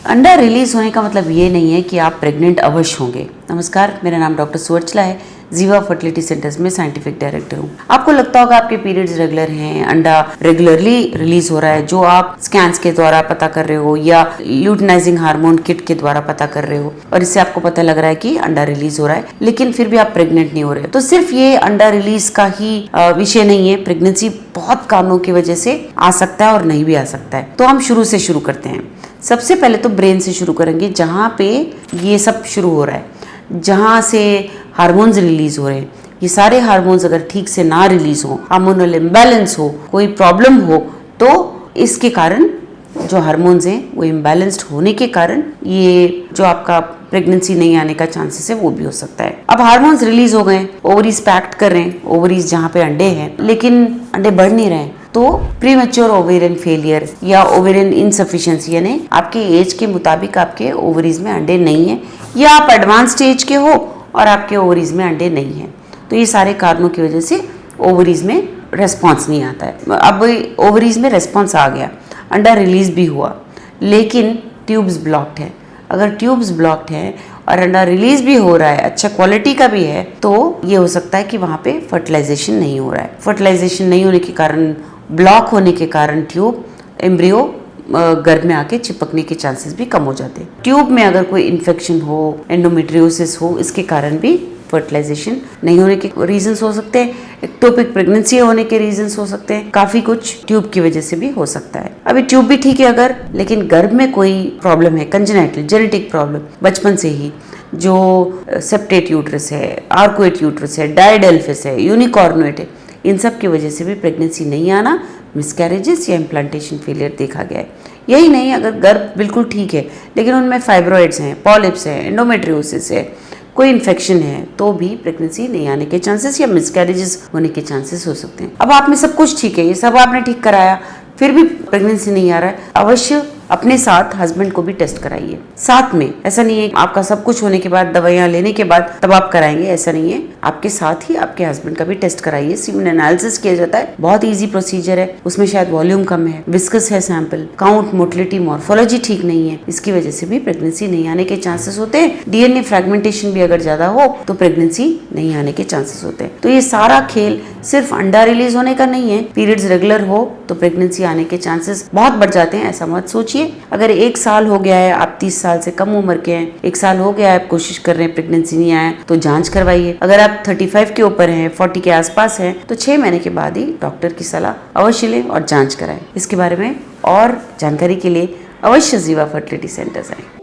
अंडा रिलीज होने का मतलब ये नहीं है कि आप प्रेग्नेंट अवश्य होंगे। नमस्कार, मेरा नाम डॉक्टर सुवर्चला है, जीवा फर्टिलिटी सेंटर्स में साइंटिफिक डायरेक्टर हूँ। आपको लगता होगा आपके पीरियड्स रेगुलर हैं, अंडा रेगुलरली रिलीज हो रहा है, जो आप स्कैन्स के द्वारा पता कर रहे हो या ल्यूटिनाइजिंग हार्मोन किट के द्वारा पता कर रहे हो, और इससे आपको पता लग रहा है कि अंडा रिलीज हो रहा है, लेकिन फिर भी आप प्रेग्नेंट नहीं हो रहे। तो सिर्फ ये अंडा रिलीज का ही विषय नहीं है। प्रेगनेंसी बहुत कारणों की वजह से आ सकता है और नहीं भी आ सकता है। तो हम शुरू से शुरू करते हैं। सबसे पहले तो ब्रेन से शुरू करेंगे, जहाँ पे ये सब शुरू हो रहा है, जहाँ से हार्मोन्स रिलीज हो रहे हैं। ये सारे हार्मोन्स अगर ठीक से ना रिलीज हो, हार्मोनल इम्बैलेंस हो, कोई प्रॉब्लम हो, तो इसके कारण जो हार्मोन्स हैं वो इम्बैलेंस्ड होने के कारण ये जो आपका प्रेगनेंसी नहीं आने का चांसेस है वो भी हो सकता है। अब हार्मोन्स रिलीज हो गए, ओवरीज पैक्ट कर रहे हैं, ओवरीज जहाँ पे अंडे हैं, लेकिन अंडे बढ़ नहीं रहे, तो प्रीमेच्योर ओवेरियन फेलियर या ओवेरियन इनसफिशिएंसी, यानी आपके एज के मुताबिक आपके ओवरीज में अंडे नहीं है, या आप एडवांस स्टेज के हो और आपके ओवरीज में अंडे नहीं है। तो ये सारे कारणों की वजह से ओवरीज में रेस्पॉन्स नहीं आता है। अब ओवरीज में रेस्पॉन्स आ गया, अंडा रिलीज भी हुआ, लेकिन ट्यूब्स ब्लॉक्ड है। अगर ट्यूब्स ब्लॉक्ड है और अंडा रिलीज भी हो रहा है, अच्छा क्वालिटी का भी है, तो ये हो सकता है कि वहाँ पे फर्टिलाइजेशन नहीं हो रहा है। फर्टिलाइजेशन नहीं होने के कारण, ब्लॉक होने के कारण ट्यूब, एम्ब्रियो गर्भ में आके चिपकने के चांसेस भी कम हो जाते हैं। ट्यूब में अगर कोई इन्फेक्शन हो, एंडोमेट्रियोसिस हो, इसके कारण भी फर्टिलाइजेशन नहीं होने के रीजंस हो सकते हैं। एक्टोपिक प्रेगनेंसी होने के रीजंस हो सकते हैं। काफी कुछ ट्यूब की वजह से भी हो सकता है। अभी ट्यूब भी ठीक है अगर, लेकिन गर्भ में कोई प्रॉब्लम है, कंजेनिटल जेनेटिक प्रॉब्लम बचपन से ही, जो सेप्टेट यूट्रस है, आर्कुएट यूट्रस है, डायडेल्फिस है, यूनिकॉर्नुएट है, इन सब की वजह से भी प्रेगनेंसी नहीं आना, मिसकैरेजेस या इम्प्लांटेशन फेलियर देखा गया है। यही नहीं, अगर गर्भ बिल्कुल ठीक है लेकिन उनमें फाइब्रॉइड्स हैं, पॉलिप्स हैं, एंडोमेट्रियोसिस है, कोई इन्फेक्शन है, तो भी प्रेगनेंसी नहीं आने के चांसेस या मिसकैरेजेस होने के चांसेस हो सकते हैं। अब आप में सब कुछ ठीक है, ये सब आपने ठीक कराया, फिर भी प्रेगनेंसी नहीं आ रहा है, अवश्य अपने साथ हस्बैंड को भी टेस्ट कराइए साथ में। ऐसा नहीं है आपका सब कुछ होने के बाद, दवाइयाँ लेने के बाद तब आप कराएंगे, ऐसा नहीं है। आपके साथ ही आपके हस्बैंड का भी टेस्ट कराइए। सीमेन एनालिसिस किया जाता है, बहुत इजी प्रोसीजर है। उसमें शायद वॉल्यूम कम है, विस्कस है सैंपल, काउंट, मोटिलिटी, मॉर्फोलॉजी ठीक नहीं है, इसकी वजह से भी प्रेगनेंसी नहीं आने के चांसेस होते हैं। डीएनए फ्रेगमेंटेशन भी अगर ज्यादा हो तो प्रेगनेंसी नहीं आने के चांसेस होते हैं। तो ये सारा खेल सिर्फ अंडा रिलीज होने का नहीं है। पीरियड्स रेगुलर हो तो प्रेगनेंसी आने के चांसेस बहुत बढ़ जाते हैं, ऐसा मत सोचिए। अगर 1 साल हो गया है, आप 30 साल से कम उम्र के हैं, 1 साल हो गया है, आप कोशिश कर रहे हैं प्रेगनेंसी नहीं आए, तो जांच करवाइए। अगर आप 35 के ऊपर हैं, 40 के आसपास हैं, तो 6 महीने के बाद ही डॉक्टर की सलाह अवश्य लें और जांच कराएं। इसके बारे में और जानकारी के लिए अवश्य जीवा फर्टिलिटी सेंटर्स आएं।